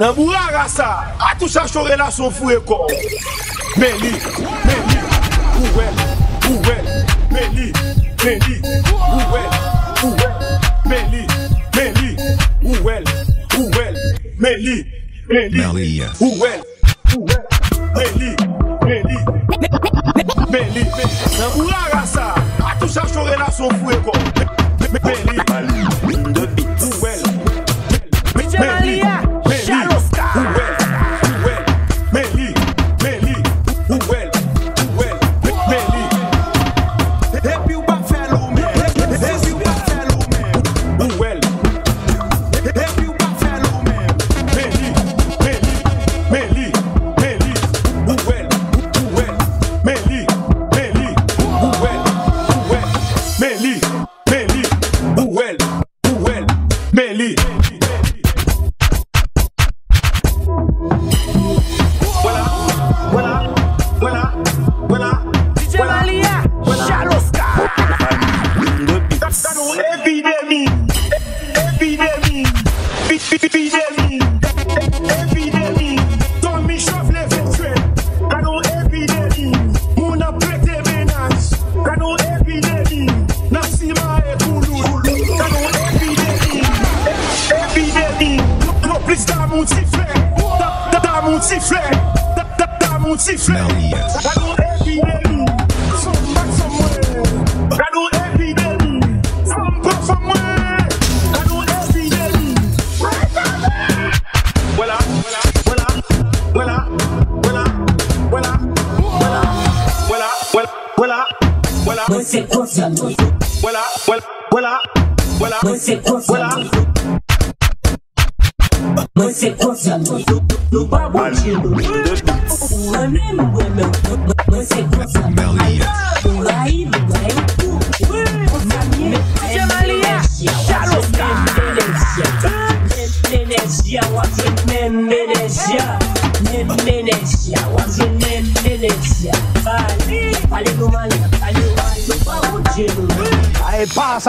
Nan bourara ça, a tout ça choré là son fou et corps. Meli, ouel, Meli, ouel, Meli, ouel, Meli, ouel, Meli, nan bourara ça, a tout ça choré là son fou et corps. Meli, ouel,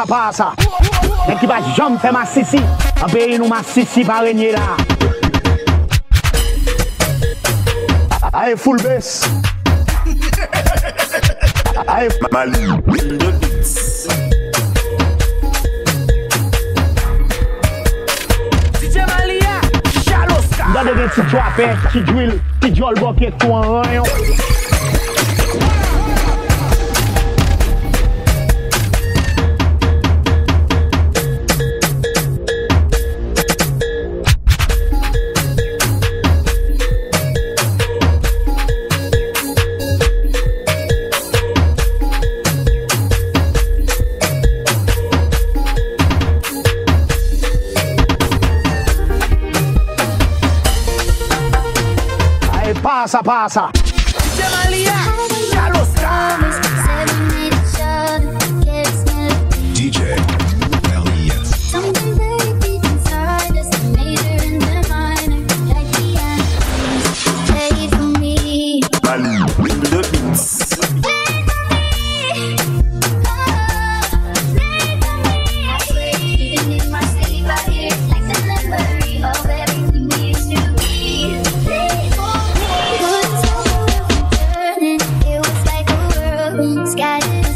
Passa. Et qui va jamais faire ma sissi. En pays nous ma sissi par régner là. Allez, full bass. Allez, Mali. DJ Malia, Chaloska. Dans des petits trappes, qui drill, qui jol boquet tout en rayon. Passa. DJ Malia, Chaloska. DJ Malia. Something very deep inside us, the major and the minor, like the answers. Play for me. The beats. Scattered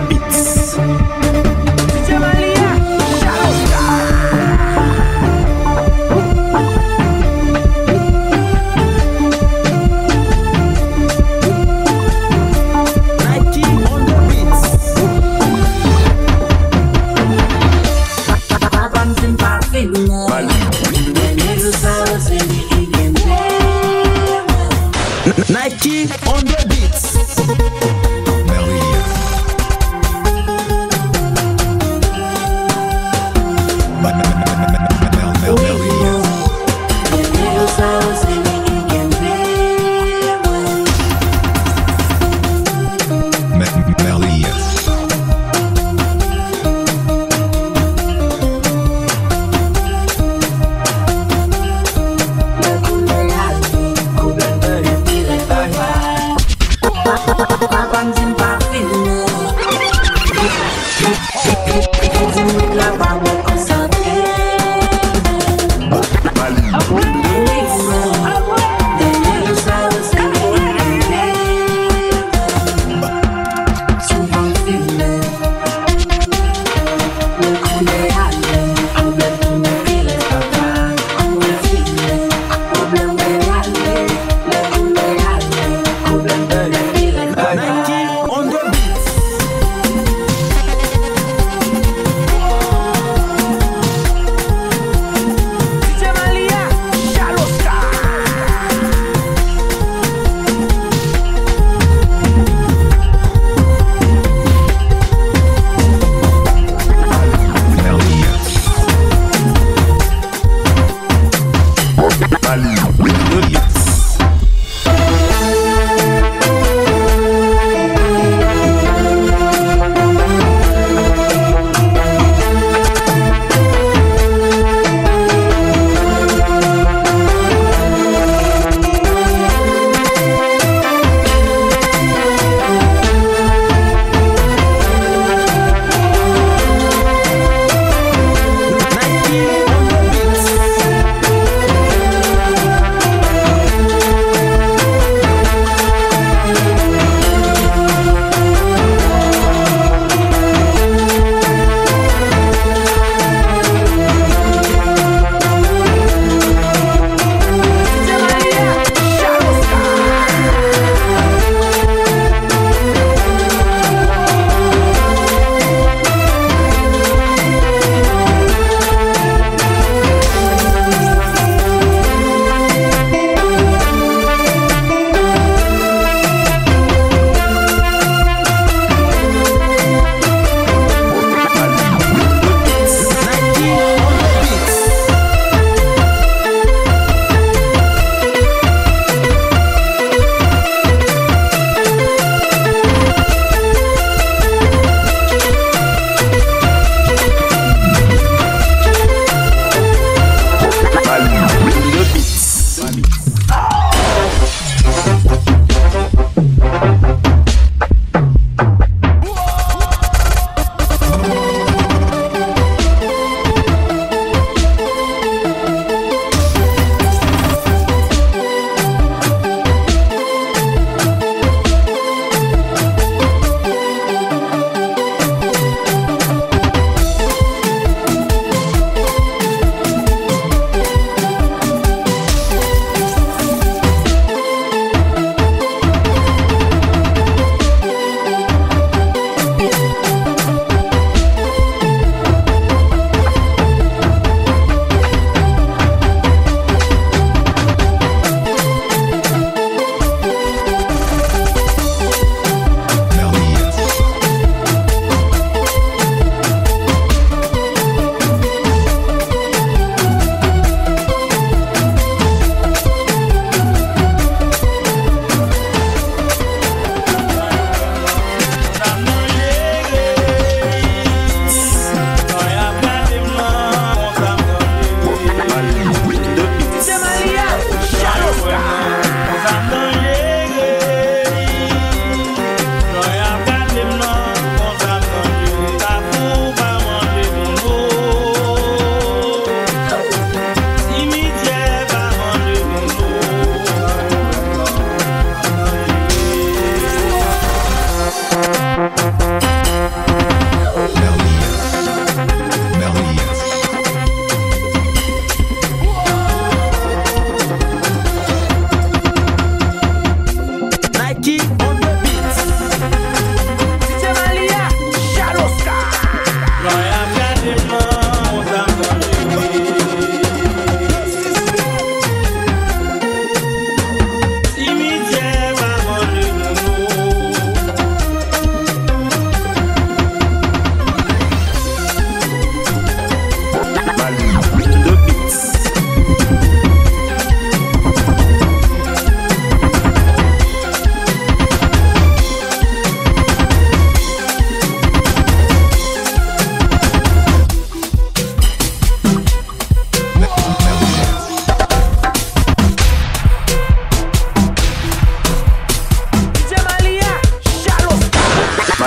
beats. DJ Malia, Shallow Sky. Nike on the beats. Papan's in Pavina. Nike on the beats. Malia. Malia. Malia. Papan's in Pavina.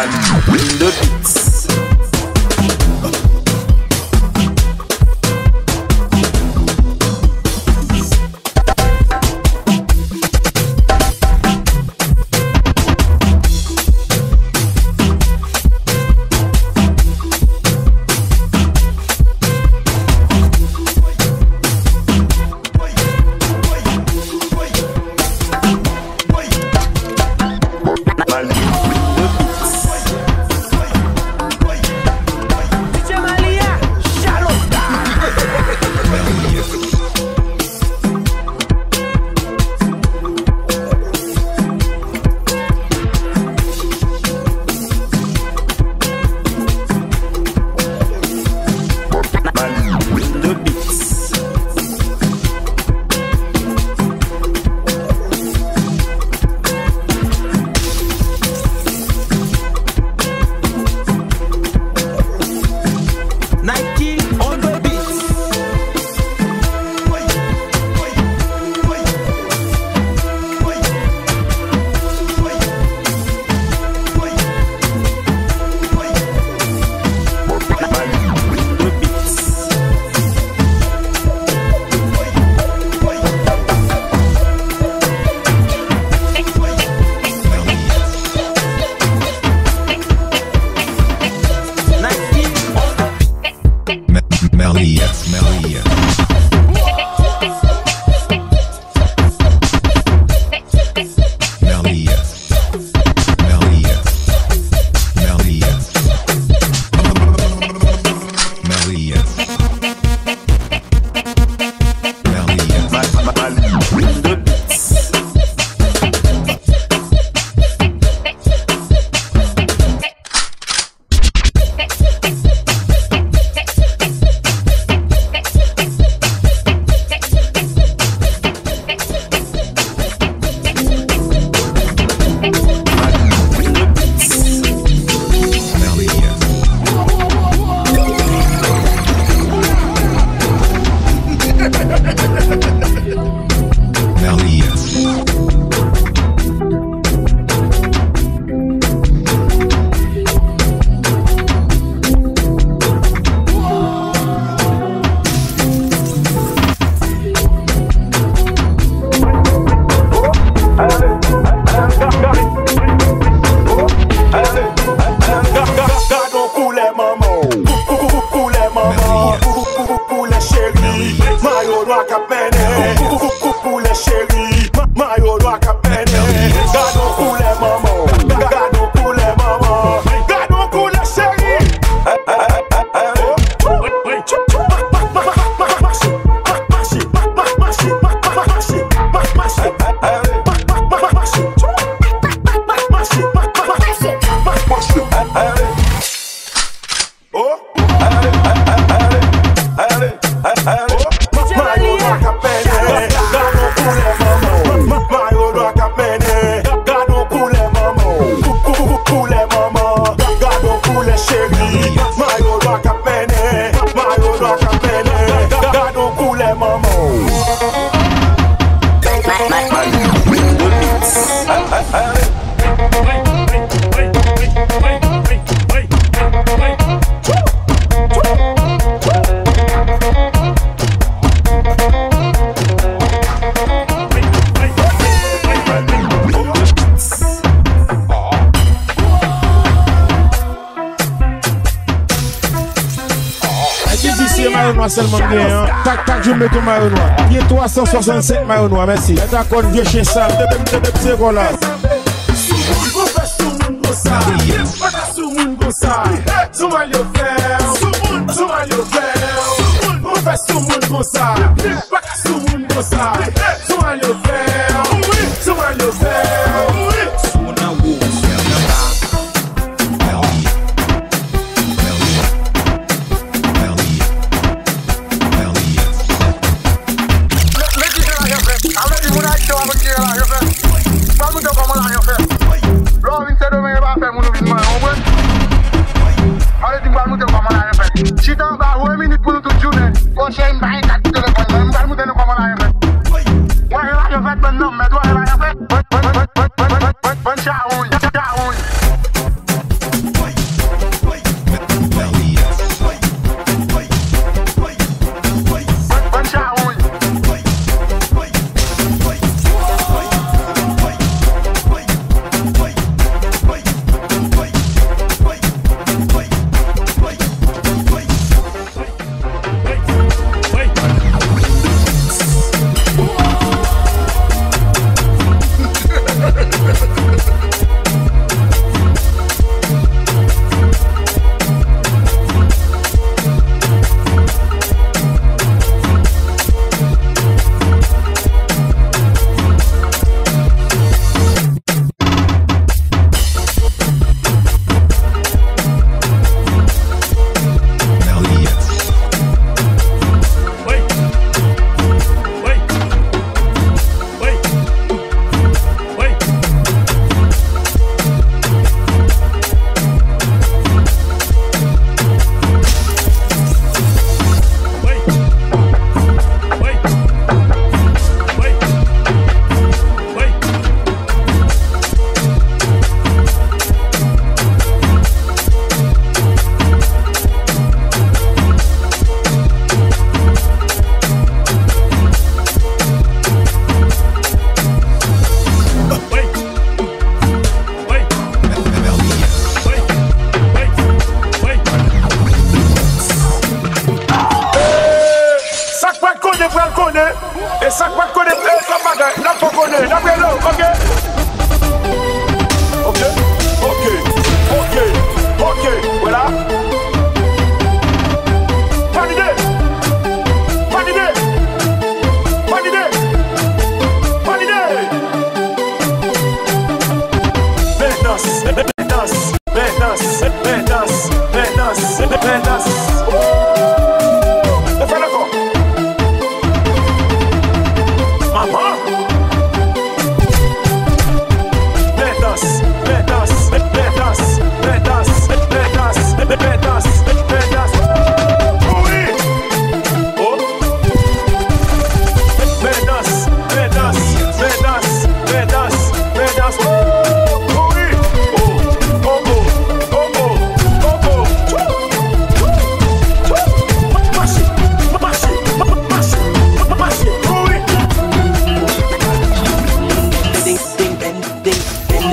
in the beats. Seulement bien, tac tac, je mets ton maillot noir. Il est 365 maillot noir, merci. D'accord, vieux chien sale, c'est quoi là?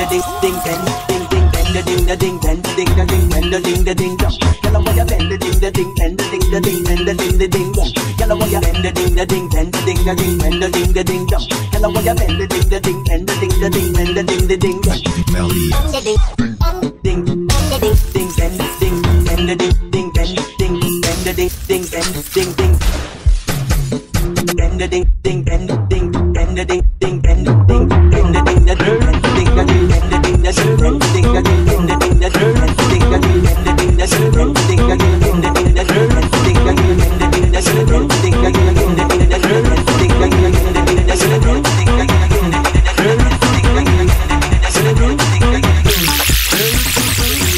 ding ding ding ding ding bend the ding the ding bend the ding the ding bend the ding the ding dong. Girl, I want you bend the ding the ding bend the ding the ding bend the ding the ding dong. Girl, I want you bend the ding the ding bend the ding the ding bend the ding the ding dong. Girl, I want you bend the ding the ding bend the ding the ding bend the ding the ding dong. Melly. Ding ding ding bend ding bend the ding ding bend ding bend the ding ding bend ding ding bend the ding ding bend ding bend the ding ding bend ding bend the ding the ding bend ding the ding bend the ding the ding bend ding the ding bend the ding the ding bend ding the ding bend the ding the ding bend ding the ding bend the ding the ding bend ding the ding bend the ding the ding bend ding the ding bend the ding the ding bend ding the ding bend the ding the ding bend ding the ding bend the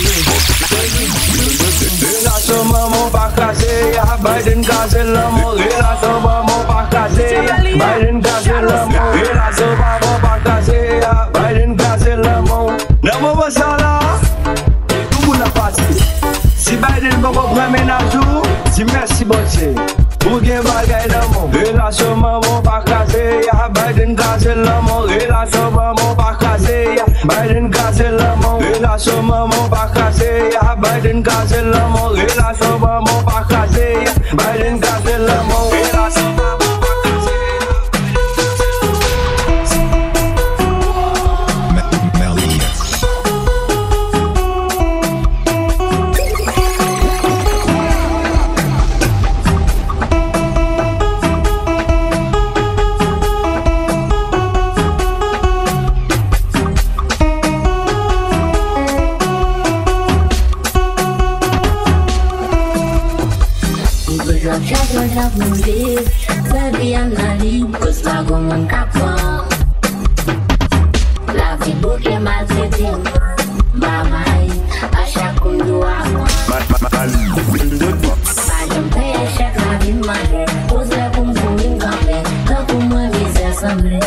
Relação vamos pra caseia, Biden cancelamos. Relação vamos pra caseia, Biden cancelamos. Relação vamos pra caseia, Biden cancelamos. Não vou passar lá, tudo na parte. Se Biden não comprar menagem, se Messi bote, porque vai ganhar não. Relação vamos pra caseia, Biden cancelamos. Relação vamos pra caseia, Biden cancelamos. Relação vamos pra caseia, Biden cancelamos. Relação vamos pra caseia, Biden cancelamos. Relação vamos pra caseia. Melly. Drop no beat, sabia na língua, está como capão. La vie boucle maltraitée, mamãe, acha quando amo. Pagam-te acha que a vida madre, usa como um café, tá com uma visão sombre.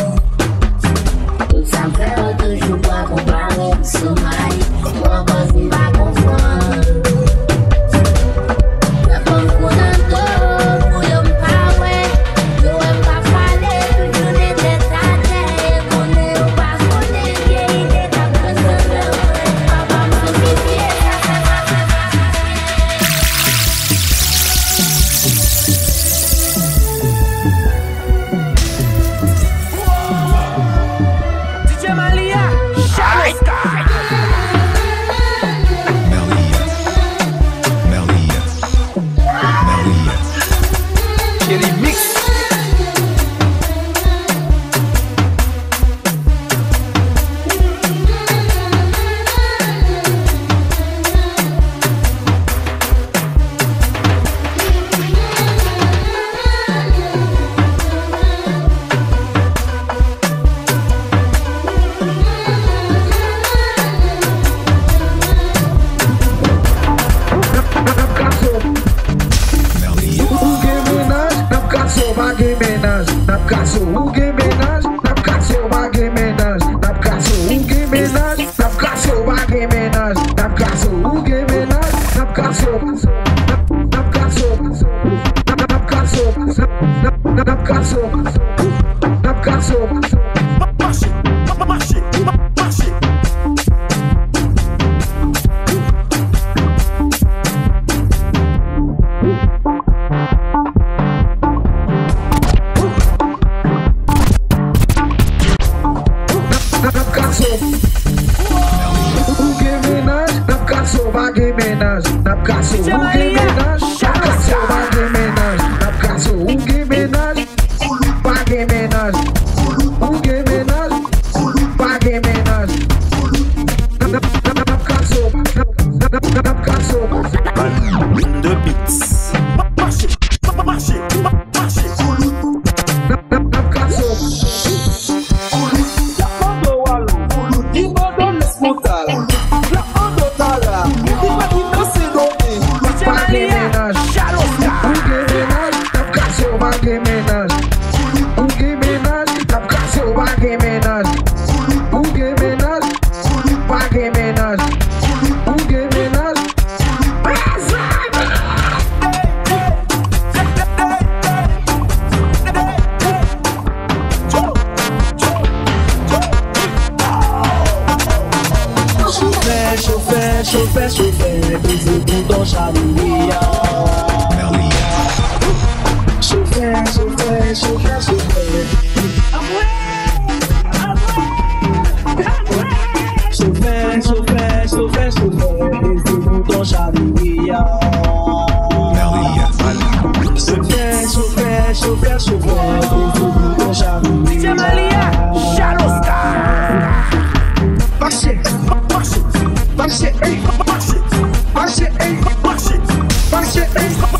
Tu sempre outro chupa com praga, sou mai, uma coisa não vai com fome. chauffeur, chauffeur, chauffeur, pèse le bouton Charlie. Chauffeur, chauffeur, chauffeur, chauffeur. Chauffeur, chauffeur, chauffeur, chauffeur, pèse le bouton Charlie. Chauffeur, chauffeur, chauffeur, chauffeur, pèse le bouton Charlie. DJ Malia, Chaloska. Marchez, marchez, marchez, marchez, marchez, marchez, marchez, marchez.